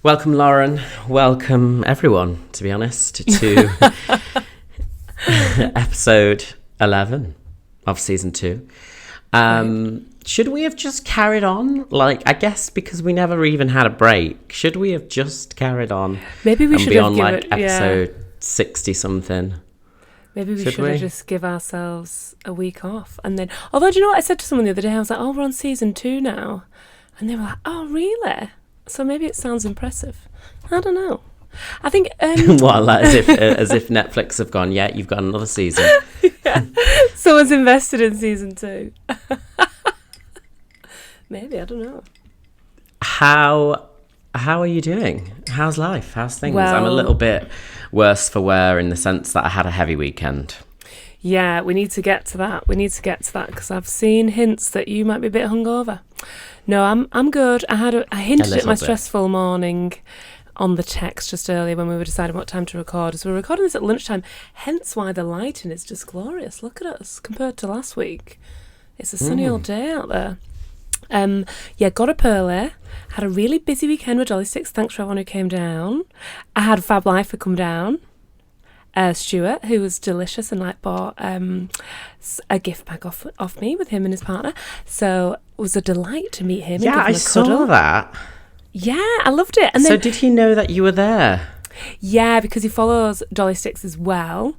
Welcome, Lauren. Welcome, everyone, to be honest, to episode 11 of season 2. Should we have just carried on? I guess because we never even had a break. Should we have just carried on? Maybe we should have given episode 60-something. Maybe we should have just give ourselves a week off. And then, although, do you know what I said to someone the other day? I was like, oh, we're on season 2 now. And they were like, oh, really? So maybe it sounds impressive. I don't know. I think... Well, as if Netflix have gone, yeah, you've got another season. Yeah. Someone's invested in season 2. Maybe, I don't know. How are you doing? How's life? How's things? Well, I'm a little bit worse for wear in the sense that I had a heavy weekend. Yeah, we need to get to that. Because I've seen hints that you might be a bit hungover. No, I'm good. I hinted at my stressful morning on the text just earlier when we were deciding what time to record. So we're recording this at lunchtime, hence why the lighting is just glorious. Look at us compared to last week. It's a sunny old day out there. Got up early. Had a really busy weekend with Jolly Sticks. Thanks for everyone who came down. I had Fab Lifer come down. Stuart, who was delicious and bought a gift bag off me with him and his partner. So it was a delight to meet him. Yeah, I saw that. Yeah, I loved it. And so did he know that you were there? Yeah, because he follows Jolly Sticks as well.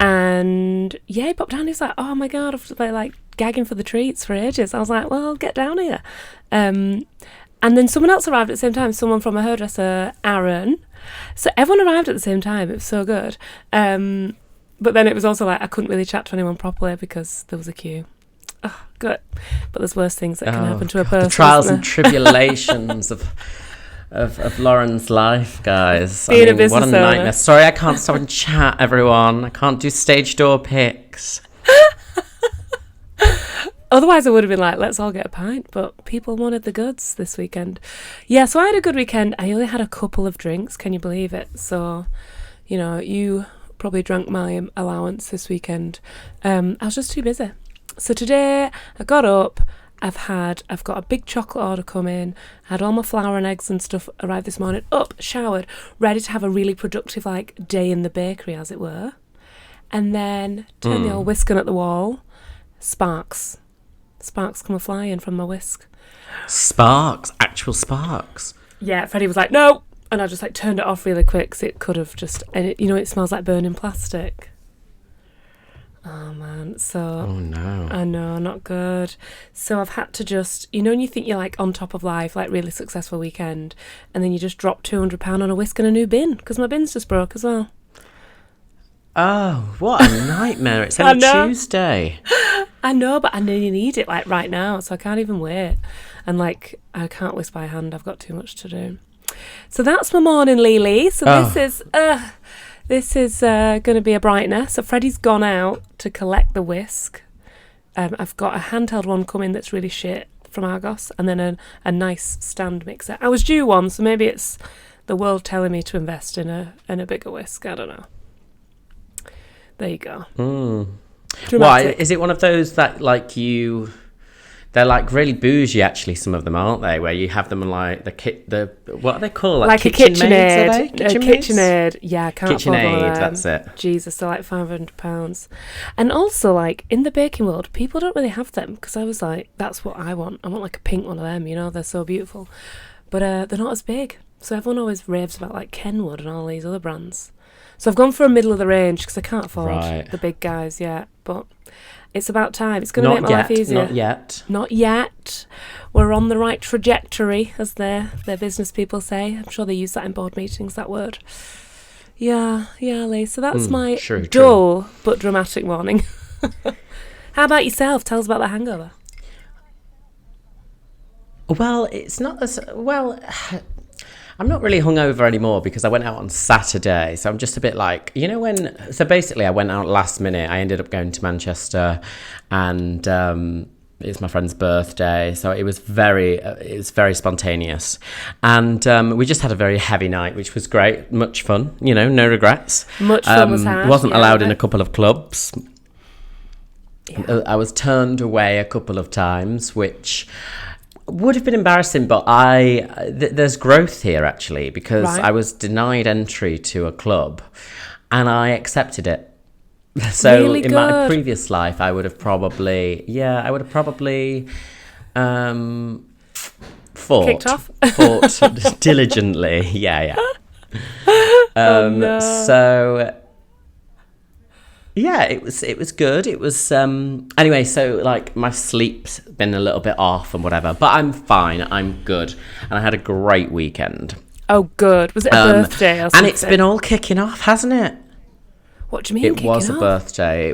And yeah, he popped down. He was like, oh my God, I've been gagging for the treats for ages. I was like, well, get down here. And then someone else arrived at the same time, someone from a hairdresser, Aaron. So everyone arrived at the same time. It was so good. But then it was also I couldn't really chat to anyone properly because there was a queue. Oh, good. But there's worse things that can happen to a person. The trials and tribulations of Lauren's life, guys. Being a business what a owner. nightmare. Sorry, I can't stop and chat, everyone. I can't do stage door pics. Otherwise, I would have been like, let's all get a pint. But people wanted the goods this weekend. Yeah, so I had a good weekend. I only had a couple of drinks. Can you believe it? So, you probably drank my allowance this weekend. I was just too busy. So today, I got up. I've got a big chocolate order come in. I had all my flour and eggs and stuff arrive this morning. Up, showered, ready to have a really productive day in the bakery, as it were. And then turn the old whisking at the wall. Sparks come a-flying from my whisk. Sparks? Actual sparks? Yeah, Freddie was like, no! And I just turned it off really quick because it could have just... And it smells like burning plastic. Oh, man. So... Oh, no. I know, not good. So I've had to just... when you think you're on top of life, really successful weekend, and then you just drop £200 on a whisk and a new bin because my bin's just broke as well. Oh, what a nightmare. It's only Tuesday. I know, but I know you need it right now, so I can't even wait. And I can't whisk by hand. I've got too much to do. So that's my morning, Lily. So this is going to be a brightener. So Freddie's gone out to collect the whisk. I've got a handheld one coming that's really shit from Argos, and then a nice stand mixer. I was due one, so maybe it's the world telling me to invest in a bigger whisk. I don't know. There you go. Why? Is it one of those that they're really bougie actually, some of them, aren't they? Where you have them on the what are they called? Like a KitchenAid. KitchenAid. Yeah, I can't afford one of them. That's it. Jesus, they're £500. And also in the baking world, people don't really have them because I was like, that's what I want. I want a pink one of them, they're so beautiful. But they're not as big. So everyone always raves about Kenwood and all these other brands. So I've gone for a middle of the range because I can't afford the big guys yet. But it's about time. It's going to make my life easier. Not yet. We're on the right trajectory, as their business people say. I'm sure they use that in board meetings, that word. Yeah, Lee. So that's my dull but dramatic morning. How about yourself? Tell us about the hangover. Well, it's not as... Well... I'm not really hungover anymore because I went out on Saturday. So I'm just a bit when... So basically, I went out last minute. I ended up going to Manchester and it's my friend's birthday. So it was very spontaneous. And we just had a very heavy night, which was great. Much fun. No regrets. Much fun was had. Wasn't allowed in a couple of clubs. Yeah. I was turned away a couple of times, which... would have been embarrassing, but there's growth here actually, because I was denied entry to a club and I accepted it. So really in my previous life, I would have probably fought diligently. Yeah. So yeah, it was good. It was anyway. So like my sleep's been a little bit off and whatever, but I'm fine. I'm good, and I had a great weekend. Oh, good. Was it a birthday or something? And it's been all kicking off, hasn't it? What do you mean? It was a birthday.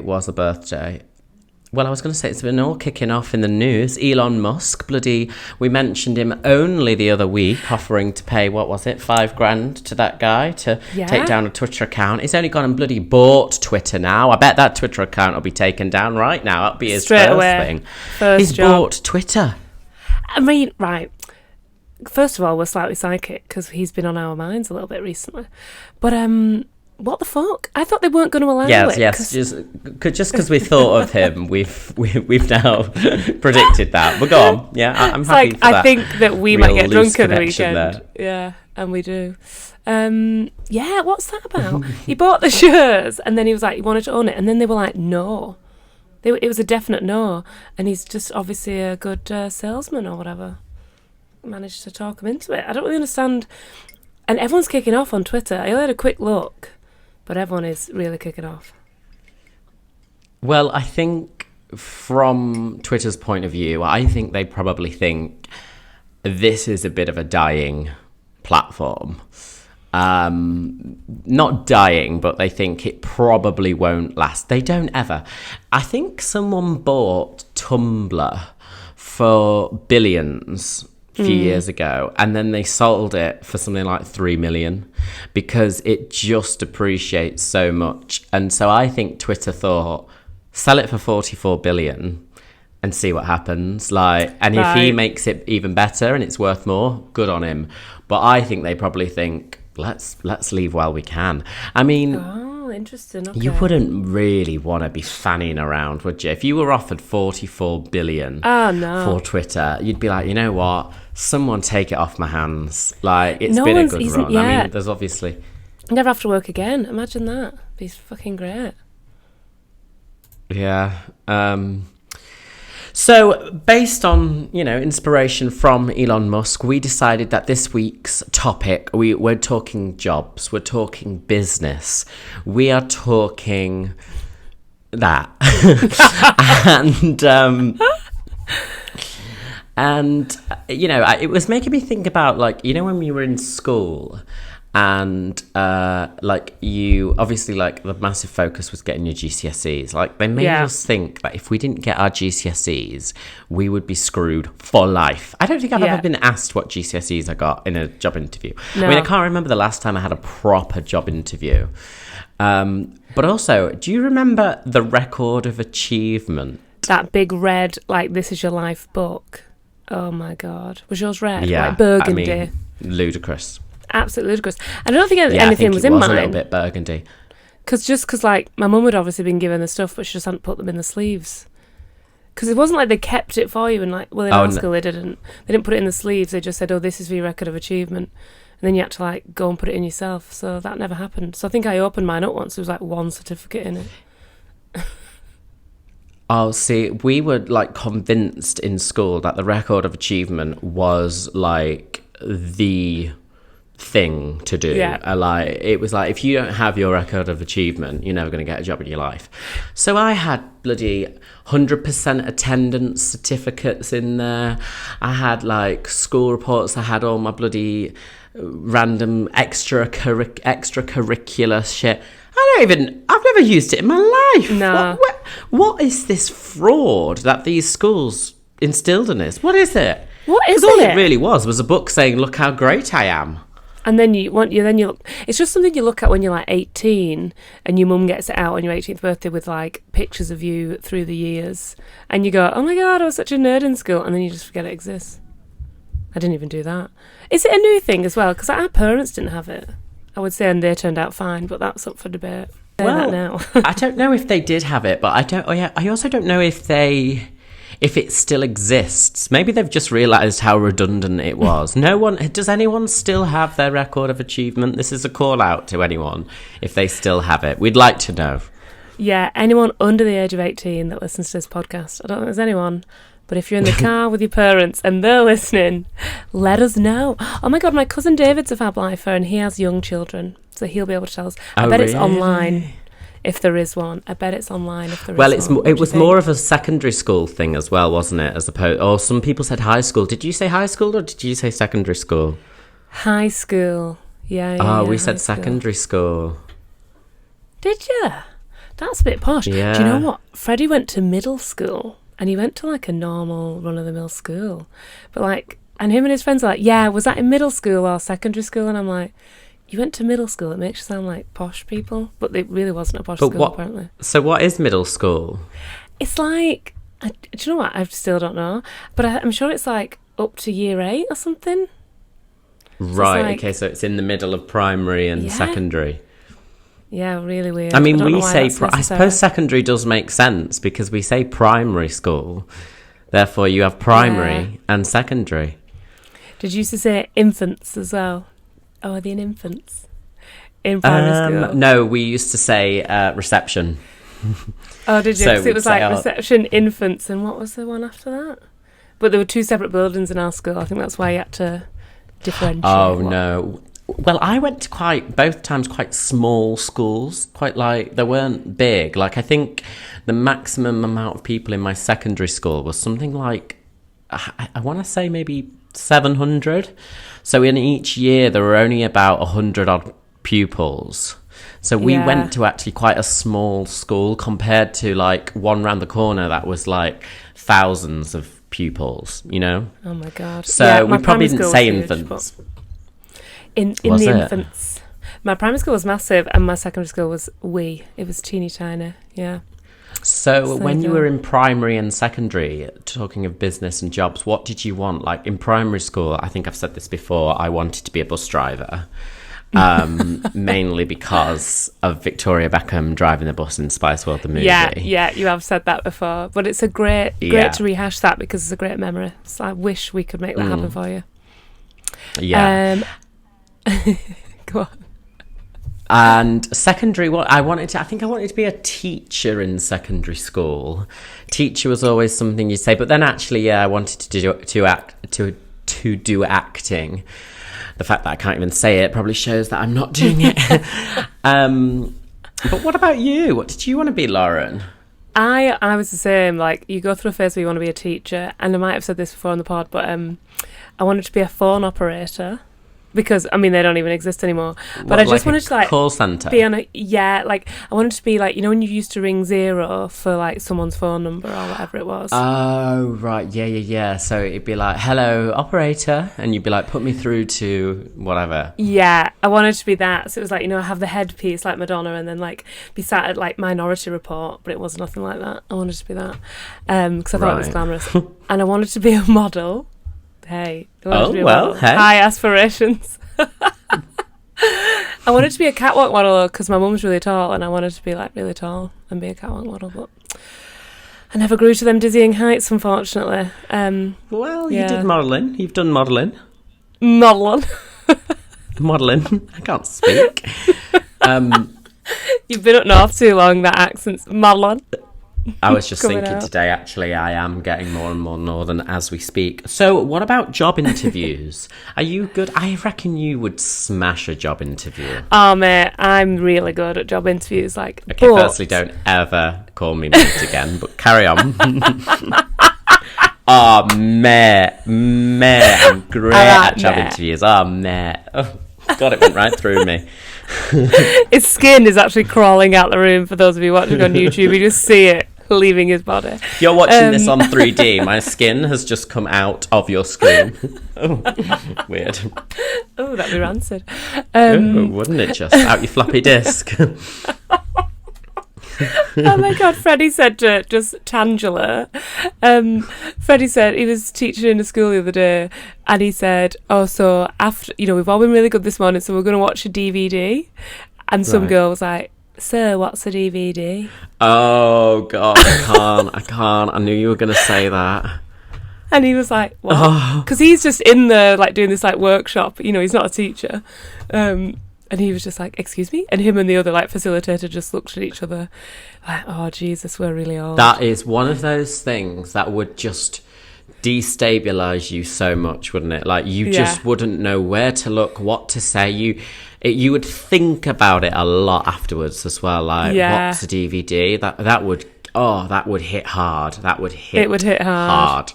Well, I was going to say it's been all kicking off in the news. Elon Musk, we mentioned him only the other week, offering to pay, what was it, $5,000 to that guy to take down a Twitter account. He's only gone and bought Twitter now. I bet that Twitter account will be taken down right now. That'll be his first thing. He's bought Twitter. I mean, right. First of all, we're slightly psychic because he's been on our minds a little bit recently. But what the fuck? I thought they weren't going to allow it. Yes. Just because we thought of him, we've now predicted that. But go on. Yeah, I'm happy for that. I think that we might get drunk at the weekend. There. Yeah, and we do. Yeah, what's that about? He bought the shares and then he was like, he wanted to own it. And then they were like, no. It was a definite no. And he's just obviously a good salesman or whatever. Managed to talk him into it. I don't really understand. And everyone's kicking off on Twitter. I only had a quick look. But everyone is really kicking off. Well, I think from Twitter's point of view, I think they probably think this is a bit of a dying platform. Not dying, but they think it probably won't last. They don't ever. I think someone bought Tumblr for billions a few years ago, and then they sold it for something like 3 million because it just appreciates so much. And so I think Twitter thought, sell it for 44 billion and see what happens. And if he makes it even better and it's worth more, good on him. But I think they probably think, let's leave while we can. I mean, interesting. Okay. You wouldn't really want to be fanning around, would you? If you were offered 44 billion for Twitter, you'd be like, you know what? Someone take it off my hands. It's been a good run. I mean, there's obviously... Never have to work again. Imagine that. It'd be fucking great. Yeah. So based on, inspiration from Elon Musk, we decided that this week's topic, we're talking jobs, we're talking business, we are talking that. and it was making me think about, when we were in school and you obviously the massive focus was getting your GCSEs. They made us think that if we didn't get our GCSEs, we would be screwed for life. I don't think I've ever been asked what GCSEs I got in a job interview. No. I mean, I can't remember the last time I had a proper job interview. But also, do you remember the record of achievement? That big red, This Is Your Life book. Oh my God. Was yours red? Yeah. Burgundy. I mean, ludicrous. Absolutely ludicrous. I don't think anything was in mine. A little bit burgundy. Because my mum had obviously been given the stuff, but she just hadn't put them in the sleeves. Because it wasn't like they kept it for you, and in our school they didn't put it in the sleeves. They just said, "Oh, this is for your record of achievement," and then you had to go and put it in yourself. So that never happened. So I think I opened mine up once. There was one certificate in it. Oh, see, we were convinced in school that the record of achievement was the thing to do. It was if you don't have your record of achievement, you're never going to get a job in your life. So I had bloody 100% attendance certificates in there. I had school reports. I had all my bloody random extracurricular shit. I've never used it in my life. No. What is this fraud that these schools instilled in us? What is it? What is it? Because all it really was a book saying, look how great I am. And then you look, it's just something you look at when you're 18 and your mum gets it out on your 18th birthday with pictures of you through the years. And you go, oh my God, I was such a nerd in school. And then you just forget it exists. I didn't even do that. Is it a new thing as well? Because our parents didn't have it. I would say, and they turned out fine, but that's up for debate. Well, now. I don't know if they did have it, but I also don't know if if it still exists. Maybe they've just realised how redundant it was. Does anyone still have their record of achievement? This is a call out to anyone if they still have it. We'd like to know. Yeah, anyone under the age of 18 that listens to this podcast. I don't think there's anyone, but if you're in the car with your parents and they're listening, let us know. Oh my God, my cousin David's a fab lifer and he has young children, so he'll be able to tell us. I bet it's online. If there is one, I bet it's online. If there is one. It was more of a secondary school thing as well, wasn't it? As opposed, or some people said high school. Did you say high school or did you say secondary school? High school, yeah. Oh, we said secondary school. Did you? That's a bit posh. Yeah. Do you know what? Freddie went to middle school, and he went to like a normal run-of-the-mill school, but like, and him and his friends are like, yeah, was that in middle school or secondary school? And I'm like, you went to middle school. It makes you sound like posh people, but it really wasn't a posh school, apparently. So what is middle school? It's like, do you know what? I still don't know, but I'm sure it's like up to year 8 or something. Right. Okay. So it's in the middle of primary and secondary. Yeah, really weird. I mean, we say, I suppose secondary does make sense because we say primary school. Therefore, you have primary and secondary. Did you used to say infants as well? Oh, are they in infants? In primary school? No, we used to say reception. Oh, did you? Because it was like reception, infants, and what was the one after that? But there were 2 separate buildings in our school. I think that's why you had to differentiate. Oh, no. Well, I went to both times quite small schools, quite like, they weren't big. Like, I think the maximum amount of people in my secondary school was something like, I want to say maybe 700. So in each year, there were only about 100 odd pupils. So we went to actually quite a small school compared to like one round the corner that was like thousands of pupils, you know? Oh my God. So we probably didn't say infants. In the infants. My primary school was massive and my secondary school was wee. It was teeny tiny, yeah. So when you were in primary and secondary, talking of business and jobs, what did you want? Like in primary school, I think I've said this before, I wanted to be a bus driver. Mainly because of Victoria Beckham driving the bus in Spice World, the movie. Yeah, you have said that before. But it's great to rehash that because it's a great memory. So I wish we could make that happen for you. Yeah. Go on. And secondary, I think I wanted to be a teacher in secondary school. Teacher was always something you say, but then actually, I wanted to do acting. The fact that I can't even say it probably shows that I'm not doing it. But what about you? What did you want to be, Lauren? I was the same. Like, you go through a phase where you want to be a teacher, and I might have said this before on the pod, but I wanted to be a phone operator. Because, I mean, they don't even exist anymore. But I just wanted to, like... call centre? Be on I wanted to be, like, you know when you used to ring 0 for, like, someone's phone number or whatever it was? Oh, right. Yeah. So it'd be like, hello, operator. And you'd be like, put me through to whatever. Yeah, I wanted to be that. So it was like, you know, have the headpiece like Madonna and then, like, be sat at, like, Minority Report. But it was nothing like that. I wanted to be that. Because I thought it was glamorous. And I wanted to be a model. Hey. Hey. High aspirations. I wanted to be a catwalk model because my mum's really tall and I wanted to be like really tall and be a catwalk model, but I never grew to them dizzying heights, unfortunately. You did modelling. You've done modelling. Modelling. Modelling. I can't speak. You've been up north too long, that accent's modelling. I was just thinking today, actually, I am getting more and more northern as we speak. So what about job interviews? Are you good? I reckon you would smash a job interview. Oh, mate, I'm really good at job interviews. Like, okay, firstly, don't ever call me mate again, but carry on. Oh, mate, I'm great at job interviews. Oh, mate. Oh, God, it went right through me. His skin is actually crawling out the room for those of you watching on YouTube. You just see it leaving his body. If you're watching this on 3D, my skin has just come out of your screen. Oh, weird. Oh, that'd be rancid. Wouldn't it just? Out your floppy disk. Oh my God, Freddie said to just Tangela. Freddie said he was teaching in a school the other day and he said, oh, so after, you know, we've all been really good this morning, so we're going to watch a DVD. And some girl was like, Sir, what's a DVD? Oh, God, I can't. I knew you were going to say that. And he was like, what? Because he's just in there, like, doing this, like, workshop. You know, he's not a teacher. And he was just like, excuse me? And him and the other, like, facilitator just looked at each other like, oh, Jesus, we're really old. That is one of those things that would just destabilise you so much, wouldn't it? Like, you just wouldn't know where to look, what to say. You would think about it a lot afterwards as well. Like, what's a DVD? That would hit hard. It would hit hard.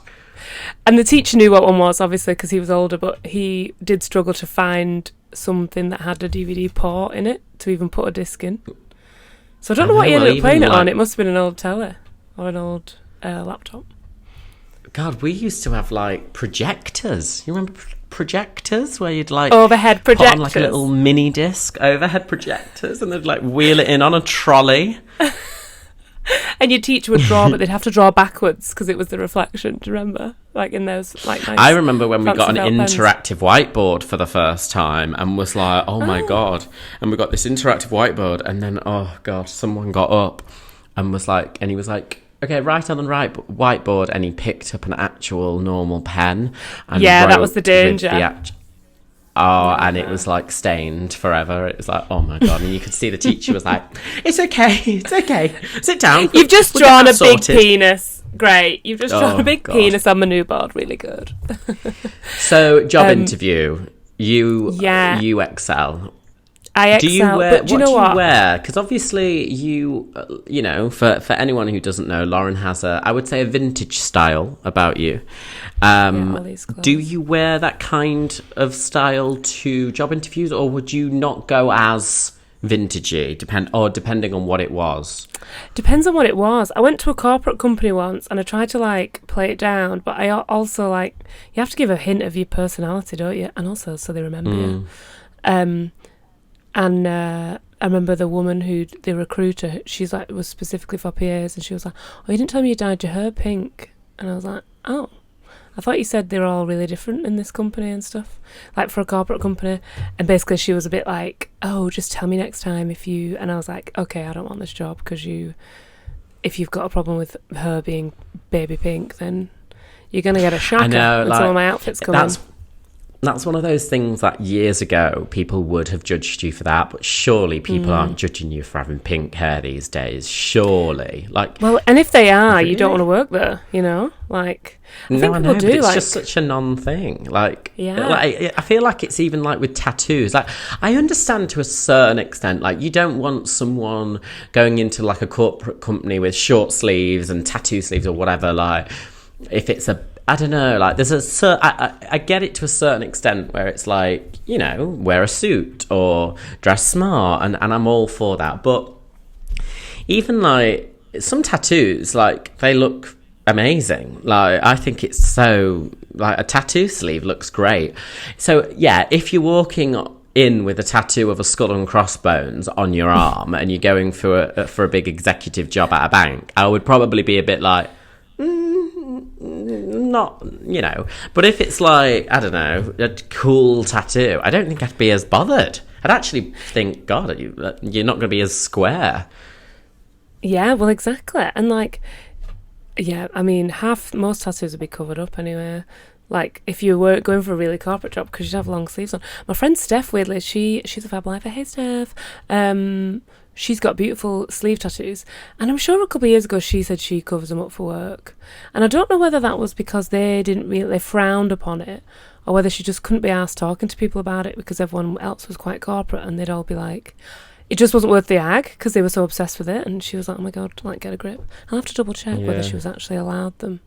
And the teacher knew what one was, obviously, because he was older, but he did struggle to find something that had a DVD port in it to even put a disc in. So I don't know what he ended up playing it on. It must have been an old telly or an old laptop. God, we used to have, like, projectors. You remember projectors where you'd, like... Overhead projectors. Put on, like, a little mini disc, overhead projectors, and they'd, like, wheel it in on a trolley. And your teacher would draw, but they'd have to draw backwards because it was the reflection. Do you remember? Like, in those, like, nice... I remember when we got an interactive whiteboard for the first time and was like, oh, my God. And we got this interactive whiteboard, and then, oh, God, someone got up and was like... And he was like... Okay, write on the right whiteboard, and he picked up an actual normal pen. And that was the danger. And it was like stained forever. It was like, oh my God. And you could see the teacher was like, it's okay. Sit down. You've just drawn a big penis. Great. You've just drawn a big penis on my new board. Really good. So, job interview. You excel. I excel, but do you know what? Because obviously you know, for anyone who doesn't know, Lauren has I would say a vintage style about you. Do you wear that kind of style to job interviews, or would you not go as vintagey, depending on what it was? Depends on what it was. I went to a corporate company once and I tried to, like, play it down, but I also, like, you have to give a hint of your personality, don't you? And also so they remember you. And I remember the woman the recruiter, she's like, was specifically for PAs, and she was like, oh, you didn't tell me you dyed your hair pink. And I was like, oh, I thought you said they were all really different in this company and stuff, like for a corporate company. And basically she was a bit like, oh, just tell me next time and I was like, okay, I don't want this job because if you've got a problem with her being baby pink, then you're going to get a shocker. I know, like, some of my outfits come in. That's one of those things that years ago people would have judged you for that, but surely people aren't judging you for having pink hair these days. Surely, like, well, and if they are, you don't want to work there. You know, like, I think people do. But it's like, just such a non-thing. Like, like, I feel like it's even like with tattoos. Like, I understand to a certain extent. Like, you don't want someone going into like a corporate company with short sleeves and tattoo sleeves or whatever. Like, if it's I don't know, like, there's I get it to a certain extent where it's like, you know, wear a suit or dress smart, and I'm all for that. But even, like, some tattoos, like, they look amazing. Like, I think it's so, like, a tattoo sleeve looks great. So, yeah, if you're walking in with a tattoo of a skull and crossbones on your arm and you're going for a big executive job at a bank, I would probably be a bit like, not, you know. But if it's like, I don't know, a cool tattoo, I don't think I'd be as bothered. I'd actually think, God, you're not going to be as square. Yeah, well, exactly. And, like, yeah, I mean, most tattoos would be covered up anyway. Like, if you were going for a really corporate job, because you'd have long sleeves on. My friend Steph, weirdly, she's a fab lifer. Hey, Steph. She's got beautiful sleeve tattoos, and I'm sure a couple of years ago she said she covers them up for work. And I don't know whether that was because they frowned upon it, or whether she just couldn't be asked talking to people about it because everyone else was quite corporate and they'd all be like, it just wasn't worth the ag because they were so obsessed with it. And she was like, oh my God, like, get a grip. I'll have to double check whether she was actually allowed them.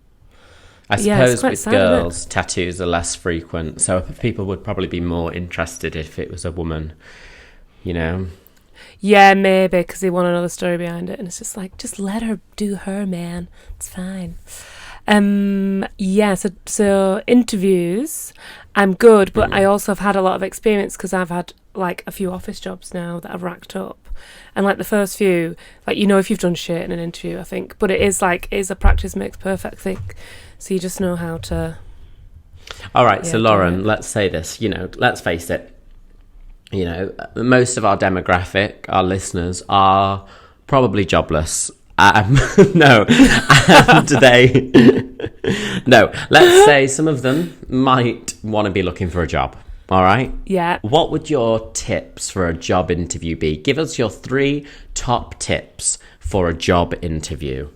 I suppose with girls, tattoos are less frequent, so people would probably be more interested if it was a woman, you know. Yeah, maybe, because they want another story behind it. And it's just like, just let her do her, man. It's fine. So interviews, I'm good, but I also have had a lot of experience because I've had, like, a few office jobs now that I've racked up. And, like, the first few, like, you know, if you've done shit in an interview, I think. But it is, like, a practice makes perfect thing. So you just know how to... All right, so Lauren, let's say this, you know, let's face it. you know, most of our demographic, our listeners, are probably jobless. No, and no, let's say some of them might want to be looking for a job. All right? Yeah. What would your tips for a job interview be? Give us your 3 top tips for a job interview.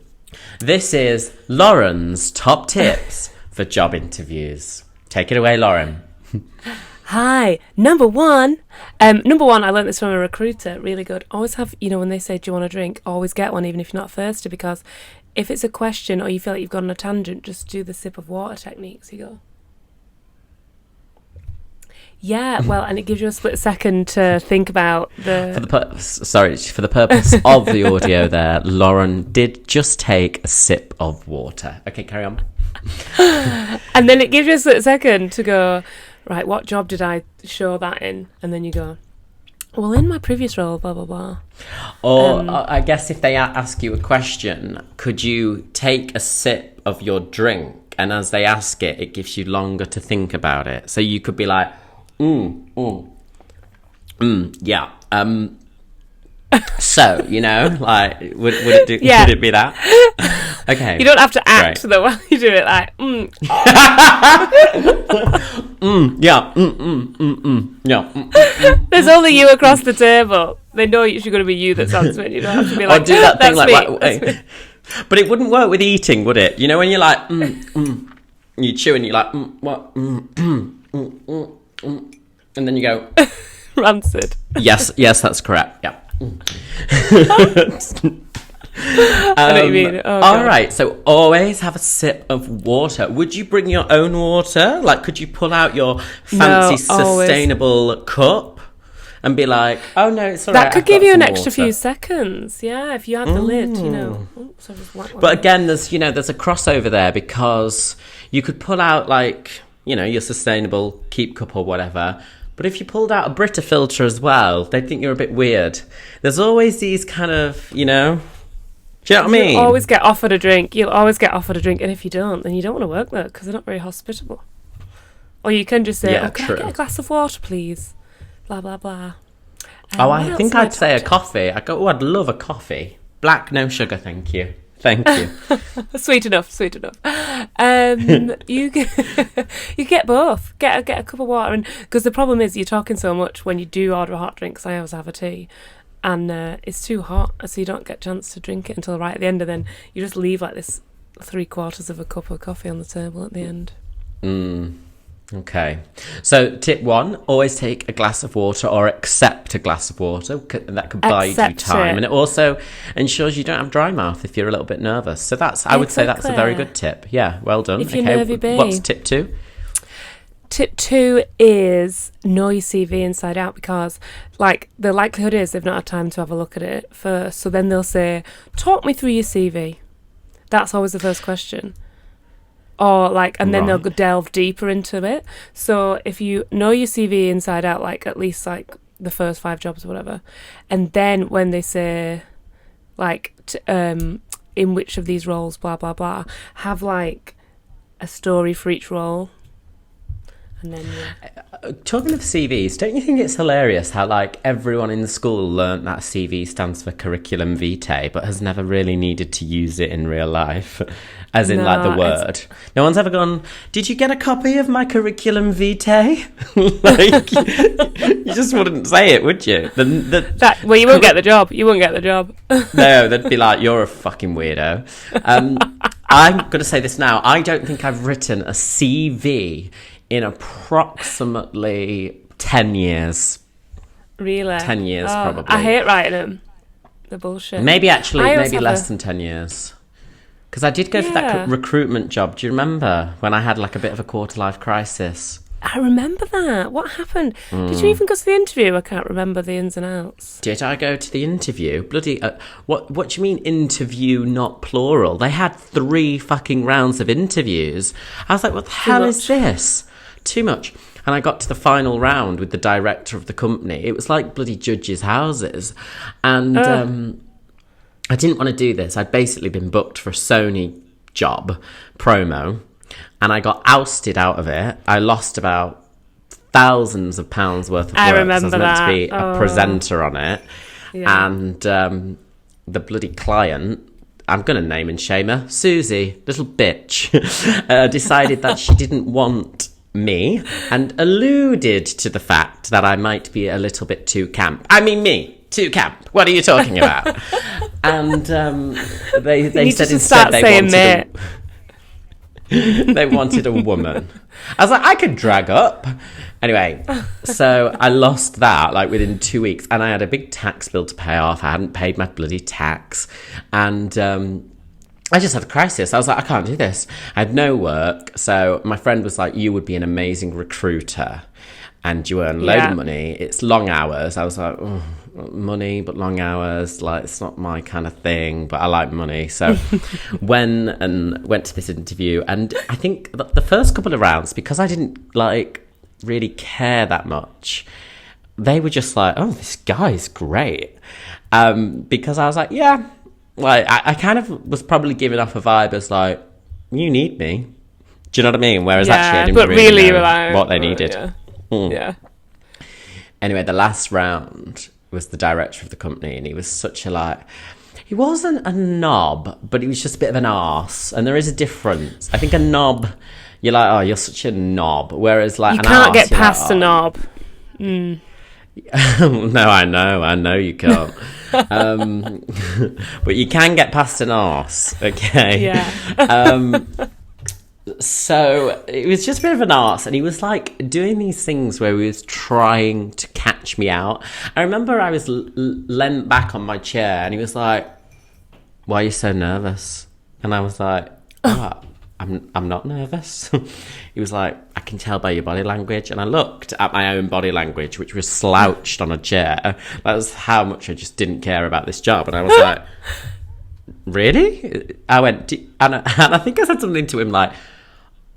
This is Lauren's top tips for job interviews. Take it away, Lauren. Hi. Number one, I learned this from a recruiter. Really good. Always have, when they say, do you want a drink? Always get one, even if you're not thirsty, because if it's a question or you feel like you've gone on a tangent, just do the sip of water technique. So you go, yeah, well, and it gives you a split second to think about For the purpose of the audio there, Lauren did just take a sip of water. Okay, carry on. And then it gives you a split second to go, right, what job did I show that in? And then you go, well, in my previous role, blah, blah, blah. Or I guess if they ask you a question, could you take a sip of your drink? And as they ask it, it gives you longer to think about it. So you could be like, yeah. So, like, would it do? Yeah. Would it be that? Okay. You don't have to act though while you do it. Like, yeah. Yeah. There's only you across the table. They know it's going to be you that's answering. You don't have to be like, or do that thing like, me. But it wouldn't work with eating, would it? When you're like, you chew and you're like, what? And then you go, rancid. Yes, that's correct. Yeah. I know what you mean. All right, so always have a sip of water. Would you bring your own water? Like, could you pull out your fancy sustainable cup and be like, oh no, it's all right. That could give you an extra few seconds. Yeah, if you have the lid, But again, there's a crossover there, because you could pull out like, your sustainable keep cup or whatever. But if you pulled out a Brita filter as well, they'd think you're a bit weird. There's always these kind of, do you know what I mean? You'll always get offered a drink. And if you don't, then you don't want to work there, because they're not very hospitable. Or you can just say, can I get a glass of water, please? Blah, blah, blah. I think I'd say a coffee. I'd love a coffee. Black, no sugar, thank you. Thank you. Sweet enough. You get both. Get a cup of water, and because the problem is you're talking so much when you do order a hot drink. Because I always have a tea, and it's too hot, so you don't get a chance to drink it until right at the end, and then you just leave like this 3/4 of a cup of coffee on the table at the end. Okay. So tip 1, always take a glass of water or accept a glass of water. That could buy you time. And it also ensures you don't have dry mouth if you're a little bit nervous. So I would say that's a very good tip. Yeah, well done. If you're nervy, babe. What's tip 2? Tip 2 is know your CV inside out, because like the likelihood is they've not had time to have a look at it first. So then they'll say, talk me through your CV. That's always the first question. Or like, and then they'll delve deeper into it. So if you know your CV inside out, like at least like the first 5 jobs or whatever, and then when they say like in which of these roles, blah blah blah, have like a story for each role. And then talking of CVs, don't you think it's hilarious how like everyone in school learnt that CV stands for curriculum vitae, but has never really needed to use it in real life, as in like the word. No one's ever gone, did you get a copy of my curriculum vitae? Like, you just wouldn't say it, would you? Well, you won't get the job. You won't get the job. No, they'd be like, you're a fucking weirdo. I'm going to say this now. I don't think I've written a CV in approximately 10 years. Really? 10 years, probably. I hate writing them. The bullshit. Maybe less than 10 years. Because I did go for that recruitment job. Do you remember when I had like a bit of a quarter-life crisis? I remember that. What happened? Did you even go to the interview? I can't remember the ins and outs. Did I go to the interview? Bloody... what do you mean interview, not plural? They had 3 fucking rounds of interviews. I was like, what the hell is this? Too much. And I got to the final round with the director of the company. It was like bloody judges' houses. And I didn't want to do this. I'd basically been booked for a Sony job, promo, and I got ousted out of it. I lost about thousands of pounds worth of work. I remember so I was meant that. to be a presenter on it. Yeah. And the bloody client, I'm going to name and shame her, Susie, little bitch, decided that she didn't want me and alluded to the fact that I might be a little bit too camp. I mean, me, too camp. What are you talking about? And they said instead they wanted a woman. I was like, I could drag up. Anyway, so I lost that like within 2 weeks, and I had a big tax bill to pay off. I hadn't paid my bloody tax, and I just had a crisis. I was like, I can't do this. I had no work. So my friend was like, you would be an amazing recruiter and you earn a load of money. It's long hours. I was like, oh, money, but long hours. Like, it's not my kind of thing, but I like money. So went to this interview. And I think the first couple of rounds, because I didn't like really care that much, they were just like, oh, this guy's great. Because I was like, yeah. Like, I kind of was probably giving off a vibe as like, you need me. Do you know what I mean? Whereas actually I didn't really know like, what they needed. Yeah. Anyway, the last round was the director of the company, and he was such a like, he wasn't a knob, but he was just a bit of an arse. And there is a difference. I think a knob, you're like, oh, you're such a knob. Whereas like, you can't get past a knob. No, I know you can't. But you can get past an arse, okay? Yeah. So it was just a bit of an arse, and he was like doing these things where he was trying to catch me out. I remember I was leant back on my chair, and he was like, why are you so nervous? And I was like, oh, I'm not nervous. He was like, I can tell by your body language. And I looked at my own body language, which was slouched on a chair. That was how much I just didn't care about this job. And I was like, really? I went, and I think I said something to him like,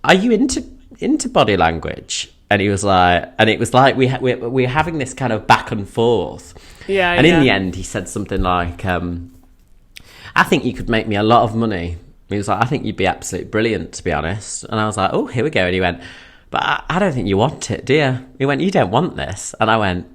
are you into body language? And he was like, and it was like we were having this kind of back and forth. Yeah. And in the end, he said something like, I think you could make me a lot of money. He was like, I think you'd be absolutely brilliant, to be honest. And I was like, oh, here we go. And he went, but I don't think you want it, do you? He went, you don't want this. And I went,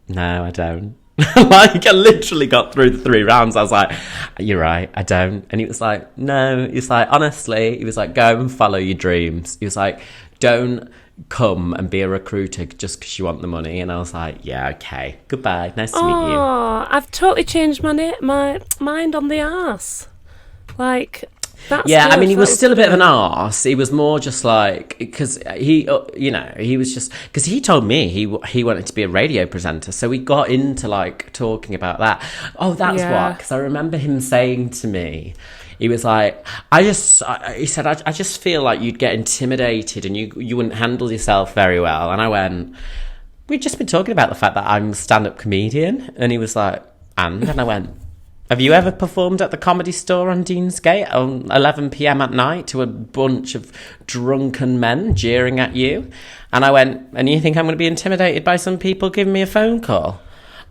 no, I don't. Like, I literally got through the 3 rounds. I was like, you're right, I don't. And he was like, no. He's like, honestly, he was like, go and follow your dreams. He was like, don't come and be a recruiter just because you want the money. And I was like, yeah, okay, goodbye, nice to meet you. Oh, I've totally changed my mind on the arse. Like, that's yeah, I mean, he was still a bit of an arse. He was more just like, because he was just, because he told me he wanted to be a radio presenter. So we got into like talking about that. Oh, that's what, because I remember him saying to me, he was like, he said, I just feel like you'd get intimidated and you wouldn't handle yourself very well. And I went, we'd just been talking about the fact that I'm a stand-up comedian. And he was like, and I went, have you ever performed at the Comedy Store on Deansgate on 11 p.m. at night to a bunch of drunken men jeering at you? And I went, and you think I'm going to be intimidated by some people giving me a phone call?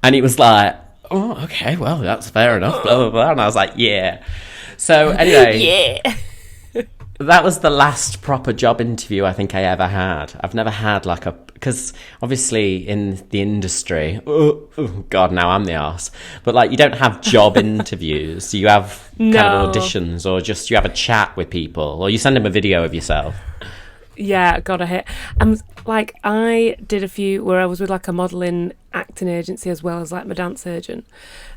And he was like, oh, okay, well, that's fair enough, blah, blah, blah. And I was like, yeah. So anyway, that was the last proper job interview I think I ever had. I've never had like because obviously in the industry, oh God, now I'm the arse. But like, you don't have job interviews. You have kind of auditions, or just you have a chat with people, or you send them a video of yourself. Yeah, got a hit. I did a few where I was with like a modelling acting agency as well as like my dance agent,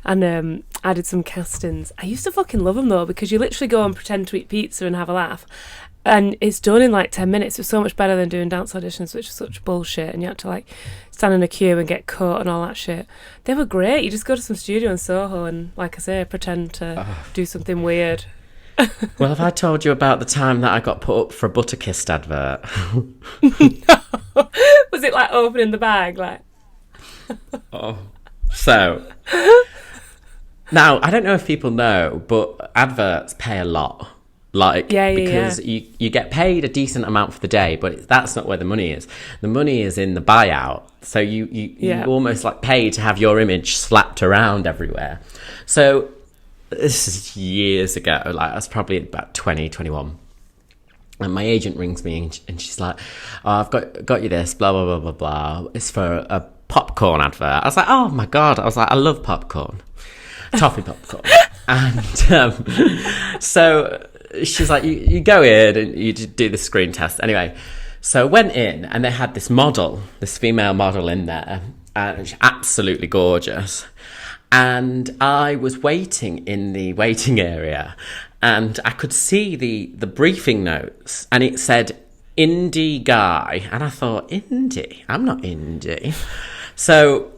and I did some castings. I used to fucking love them though, because you literally go and pretend to eat pizza and have a laugh, and it's done in like 10 minutes. It's so much better than doing dance auditions, which is such bullshit, and you have to like stand in a queue and get cut and all that shit. They were great. You just go to some studio in Soho and, like I say, pretend to do something weird. Well, have I told you about the time that I got put up for a Butterkist advert? No. Was it like opening the bag? Like, So now I don't know if people know, but adverts pay a lot. Because you get paid a decent amount for the day, but that's not where the money is. The money is in the buyout. So you almost like pay to have your image slapped around everywhere. So this is years ago, like I was probably about 20, 21. And my agent rings me and she's like, oh, I've got you this, blah, blah, blah, blah, blah. It's for a popcorn advert. I was like, oh my God. I was like, I love popcorn. Toffee popcorn. And so she's like, you go in and you do the screen test. Anyway, so I went in and they had this female model in there. And she's absolutely gorgeous. And I was waiting in the waiting area. And I could see the briefing notes, and it said indie guy. And I thought, indie? I'm not indie. So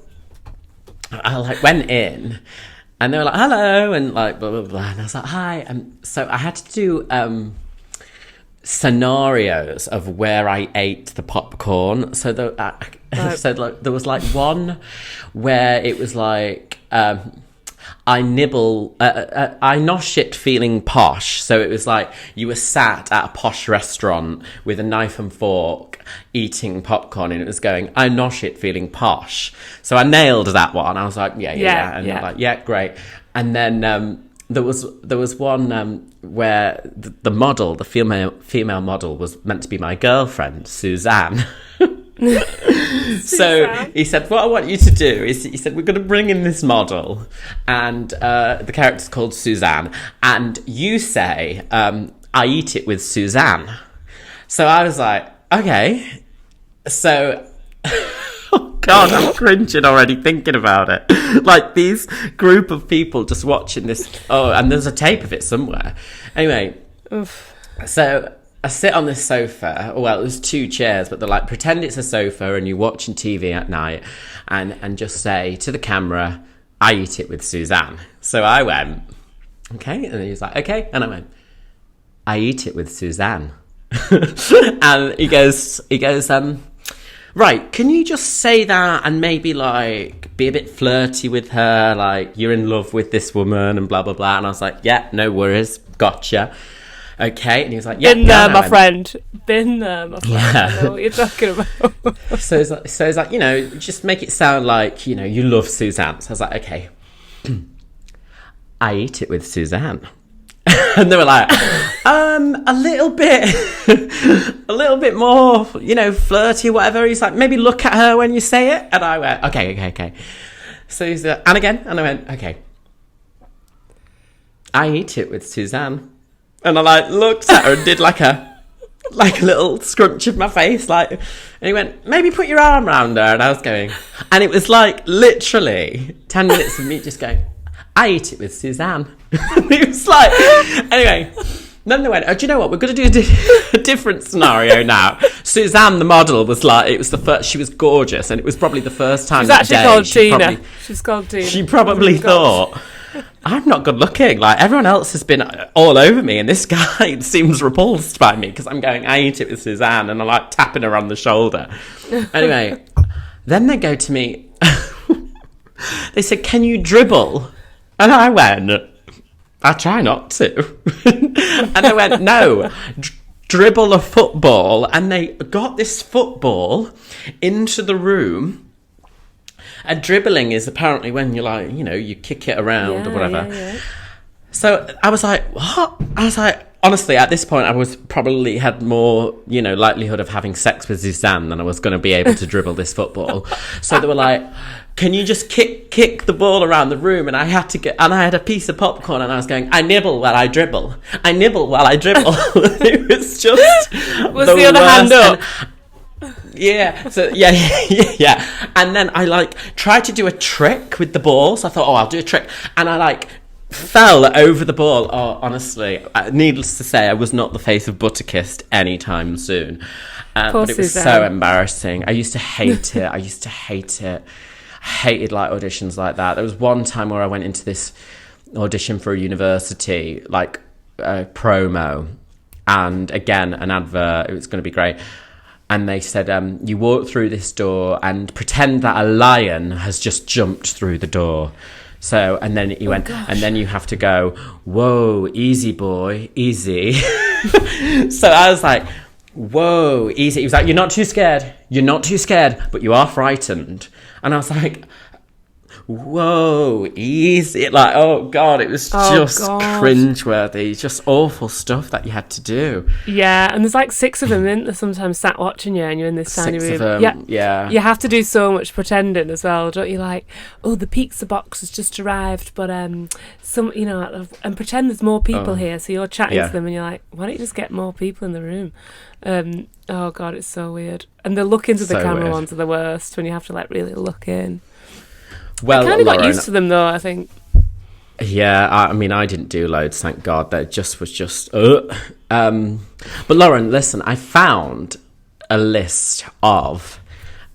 I went in, and they were like, hello, and blah, blah, blah. And I was like, hi. And so I had to do scenarios of where I ate the popcorn. So there was one where it was like, I nosh it feeling posh. So it was like you were sat at a posh restaurant with a knife and fork eating popcorn, and it was going, I nosh it feeling posh. So I nailed that one. I was like, yeah. And I'm like, yeah, great. And then there was one where the model, the female model, was meant to be my girlfriend, Suzanne. So he said, what I want you to do is, he said, we're going to bring in this model, and the character's called Suzanne, and you say, I eat it with Suzanne. So I was like, okay. So, oh God, I'm cringing already thinking about it. Like these group of people just watching this. Oh, and there's a tape of it somewhere. Anyway, so I sit on this sofa. Well, there's 2 chairs, but they're like, pretend it's a sofa and you're watching TV at night, and just say to the camera, I eat it with Suzanne. So I went, okay. And he was like, okay. And I went, I eat it with Suzanne. And he goes, right, can you just say that and maybe like be a bit flirty with her, like you're in love with this woman and blah, blah, blah. And I was like, yeah, no worries. Gotcha. Okay, and he was like, yeah, been there, my friend. Been there, my friend. Yeah. I know what you're talking about. So it's like, you know, just make it sound like, you know, you love Suzanne. So I was like, okay, I eat it with Suzanne. And they were like, a little bit more, you know, flirty, whatever. He's like, maybe look at her when you say it. And I went, okay. So he's like, and again, and I went, okay, I eat it with Suzanne. And I like looked at her and did like a little scrunch of my face, like, and he went, maybe put your arm around her. And I was going, and it was like literally 10 minutes of me just going, I eat it with Suzanne. And it was like, anyway, then they went, oh, do you know what, we're going to do a different scenario now. Suzanne, the model, was like, it was the first, she was gorgeous, and it was probably the first time that day. She's called Tina. She probably thought, I'm not good looking. Like, everyone else has been all over me, and this guy seems repulsed by me because I'm going, I eat it with Suzanne, and I'm like tapping her on the shoulder. Anyway, then they go to me, they said, can you dribble? And I went, I try not to. And they went, no, dribble a football. And they got this football into the room. And dribbling is apparently when you like, you know, you kick it around or whatever. Yeah. So I was like, what? I was like, honestly, at this point, I was probably had more, you know, likelihood of having sex with Suzanne than I was going to be able to dribble this football. So they were like, can you just kick the ball around the room? And I had a piece of popcorn, and I was going, I nibble while I dribble. I nibble while I dribble. It was just was the other hand up? Yeah. So yeah. And then I like tried to do a trick with the ball. So I thought, I'll do a trick, and I like fell over the ball. Oh, honestly, needless to say, I was not the face of Butterkissed anytime soon. But it was so embarrassing. I used to hate it. I hated like auditions like that. There was one time where I went into this audition for a university, like a promo, and again an advert. It was going to be great. And they said, you walk through this door and pretend that a lion has just jumped through the door. So, and then he went, gosh. And then you have to go, whoa, easy boy, easy. So I was like, whoa, easy. He was like, you're not too scared, but you are frightened. And I was like, whoa, easy. Like, oh God, it was just cringeworthy. Just awful stuff that you had to do. Yeah, and there's like 6 of them, isn't there, sometimes sat watching you and you're in this tiny room. 6 of them, yeah. You have to do so much pretending as well, don't you? Like, oh, the pizza box has just arrived, but and pretend there's more people here, so you're chatting to them and you're like, why don't you just get more people in the room? Oh God, it's so weird. And the look into the camera ones are the worst, when you have to like really look in. Well, I kind of got used to them though, I think. Yeah, I mean, I didn't do loads, thank God. That just was but Lauren, listen, I found a list of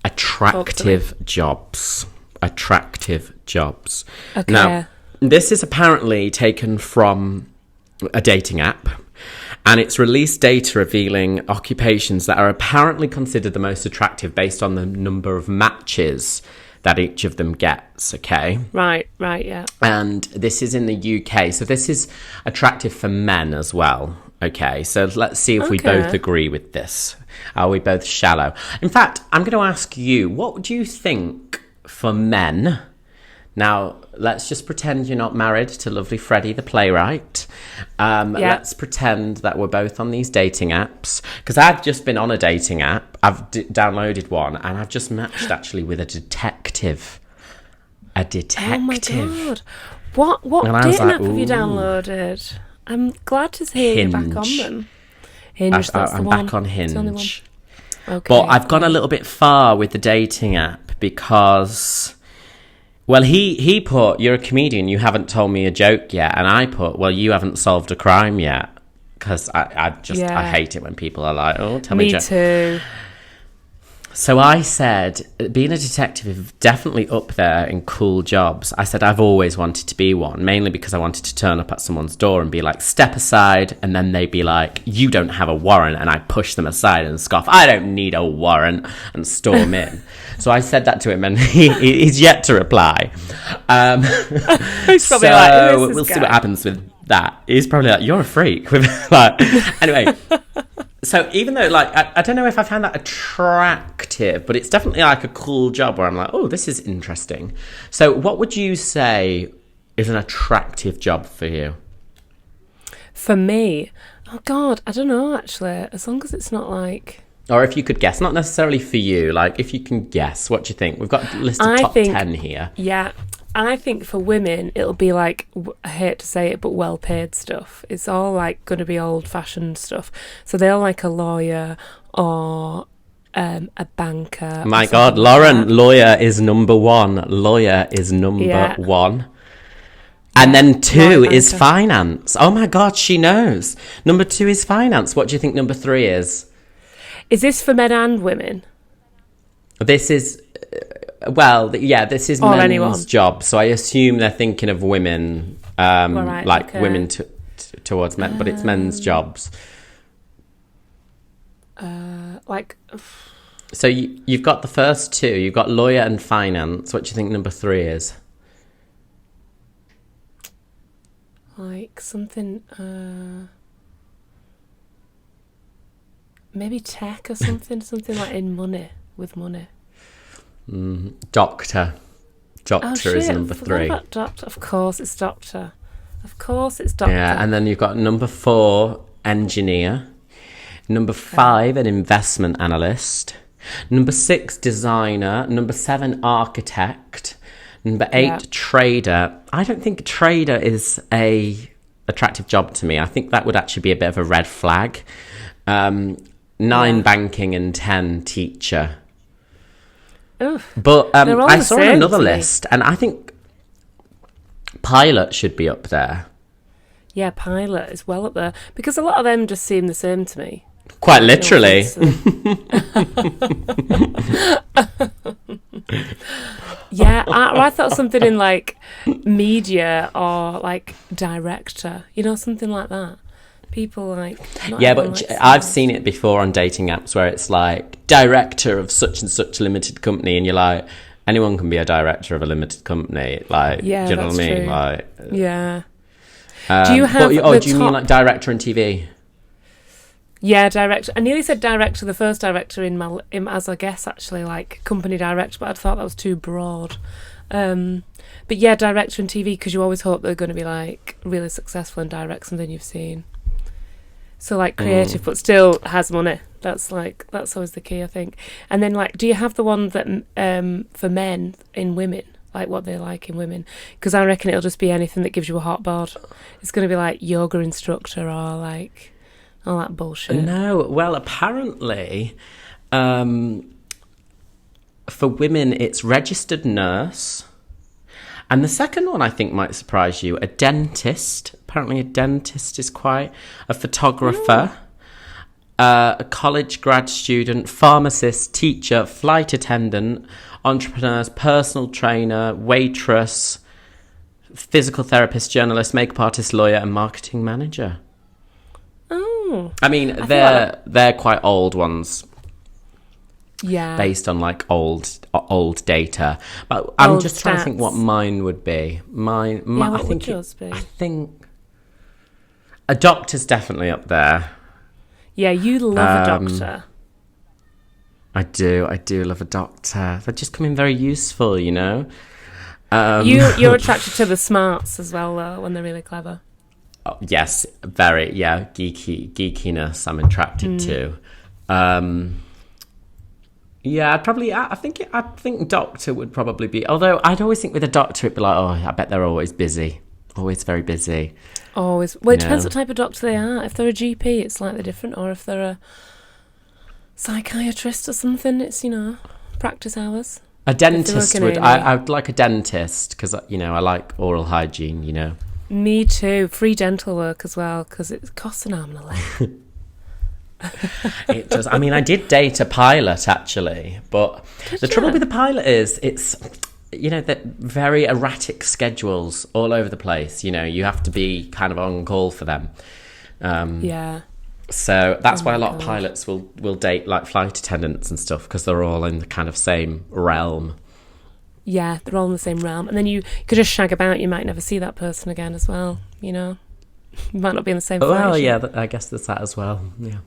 attractive jobs. Attractive jobs. Okay. Now, this is apparently taken from a dating app. And it's released data revealing occupations that are apparently considered the most attractive based on the number of matches that each of them gets, okay? Right, yeah. And this is in the UK, so this is attractive for men as well, okay? So let's see if we both agree with this. Are we both shallow? In fact, I'm going to ask you, what do you think for men? Now, let's just pretend you're not married to lovely Freddie the playwright. Let's pretend that we're both on these dating apps. Because I've just been on a dating app. I've downloaded one, and I've just matched, actually, with a detective. A detective. Oh, my God. What dating app have you downloaded? I'm glad to hear you're back on them. Hinge, I'm back on Hinge. Okay. But I've gone a little bit far with the dating app because... Well, he put, you're a comedian, you haven't told me a joke yet. And I put, well, you haven't solved a crime yet. Because I hate it when people are like, oh, tell me a joke. Me too. So I said, being a detective is definitely up there in cool jobs. I said, I've always wanted to be one, mainly because I wanted to turn up at someone's door and be like, step aside. And then they'd be like, you don't have a warrant. And I push them aside and scoff, I don't need a warrant, and storm in. So I said that to him, and he's yet to reply. He's probably like, we'll see what happens with that. He's probably like, you're a freak. Anyway. So even though, like, I don't know if I found that attractive, but it's definitely like a cool job where I'm like, oh, this is interesting. So what would you say is an attractive job for you? For me? Oh, God, I don't know, actually. As long as it's not like... Or if you could guess, not necessarily for you, like if you can guess, what do you think? We've got a list of top 10 here. Yeah, I think for women, it'll be like, I hate to say it, but well-paid stuff. It's all like going to be old-fashioned stuff. So they'll like a lawyer or a banker. My God, Lauren, lawyer is number one. Lawyer is number one. And then 2 is finance. Oh my God, she knows. Number 2 is finance. What do you think number 3 is? Is this for men and women? This is... this is men's job. So I assume they're thinking of women, women towards men, but it's men's jobs. So you've got the first 2. You've got lawyer and finance. What do you think number 3 is? Like something, maybe tech or something, something like with money. Doctor is number 3. About doctor. Of course it's doctor. Yeah, and then you've got number 4, engineer. Number 5, an investment analyst. Number 6, designer. Number 7, architect. Number 8, trader. I don't think trader is a attractive job to me. I think that would actually be a bit of a red flag. 9, banking, and 10, teacher. Oof. But I saw another list, and I think pilot should be up there. Yeah, pilot is well up there, because a lot of them just seem the same to me. Quite literally. Yeah, I thought something in like media or like director, something like that. People like... I've seen it before on dating apps where it's like director of such and such limited company, and you're like, anyone can be a director of a limited company. Like, do you know what I mean? True. Like, yeah. Do you have? Do you mean like director in TV? Yeah, director. I nearly said director, the first director in as I guess actually, like company director, but I thought that was too broad. But yeah, director and TV, because you always hope they're going to be like really successful and direct something you've seen. So like creative, but still has money. That's always the key, I think. And then like, do you have the one that for men in women, like what they like in women? Because I reckon it'll just be anything that gives you a hot bod. It's going to be like yoga instructor or like all that bullshit. No, well, apparently, for women, it's registered nurse. And the second one I think might surprise you, a dentist. Apparently a dentist is quite a photographer, a college grad student, pharmacist, teacher, flight attendant, entrepreneurs, personal trainer, waitress, physical therapist, journalist, makeup artist, lawyer, and marketing manager. Oh. I mean, they're quite old ones. Yeah. Based on like old data, but I'm old just stats. trying to think what mine would be. What would yours be? I think a doctor's definitely up there. Yeah, you love a doctor. I do love a doctor. They just come in very useful, you know. You're attracted to the smarts as well, though, when they're really clever. Oh, yes, very. Yeah, geekiness. I'm attracted to. Yeah, I think doctor would probably be. Although I'd always think with a doctor, it'd be like, oh, I bet they're always busy, always very busy. Always. Well, it depends what type of doctor they are. If they're a GP, it's slightly different, or if they're a psychiatrist or something, it's practice hours. A dentist would. I would like a dentist because I like oral hygiene. Me too. Free dental work as well because it costs an arm and a leg. It does. I mean, I did date a pilot actually, but trouble with the pilot is it's that very erratic schedules all over the place. You have to be kind of on call for them. Yeah. So that's why a lot of pilots will date like flight attendants and stuff because they're all in the kind of same realm. Yeah, they're all in the same realm, and then you could just shag about. You might never see that person again as well. You might not be in the same. Well, yeah, I guess there's that as well. Yeah.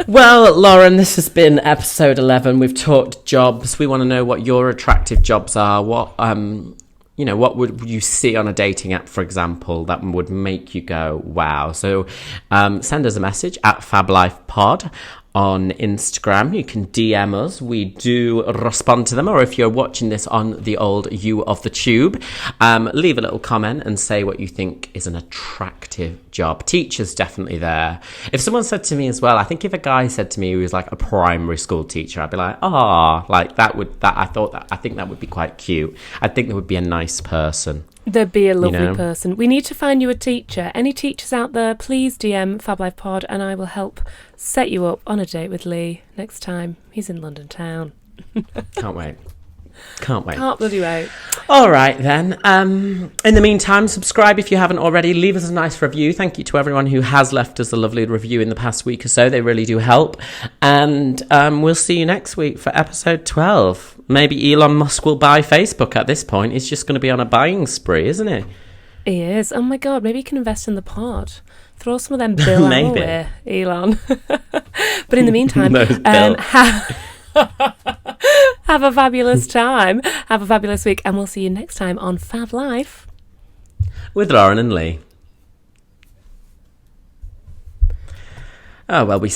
Well, Lauren, this has been episode 11. We've talked jobs. We want to know what your attractive jobs are. What what would you see on a dating app, for example, that would make you go, wow? So send us a message at FabLifePod on Instagram. You can DM us. We do respond to them. Or if you're watching this on the old U of the Tube, leave a little comment and say what you think is an attractive job. Teachers definitely there. If someone said to me as well, I think if a guy said to me he was like a primary school teacher, I'd be like, I think that would be quite cute. I think that would be a nice person. There'd be a lovely person. We need to find you a teacher. Any teachers out there, please DM FabLifePod and I will help set you up on a date with Lee next time he's in London town. Can't wait. Can't bloody wait. All right, then. In the meantime, subscribe if you haven't already. Leave us a nice review. Thank you to everyone who has left us a lovely review in the past week or so. They really do help. And we'll see you next week for episode 12. Maybe Elon Musk will buy Facebook at this point. He's just going to be on a buying spree, isn't he? He is. Oh, my God. Maybe he can invest in the pod. Throw some of them bill our way, Elon. But in the meantime, have a fabulous time. Have a fabulous week. And we'll see you next time on Fab Life. With Lauren and Lee. Oh, well, we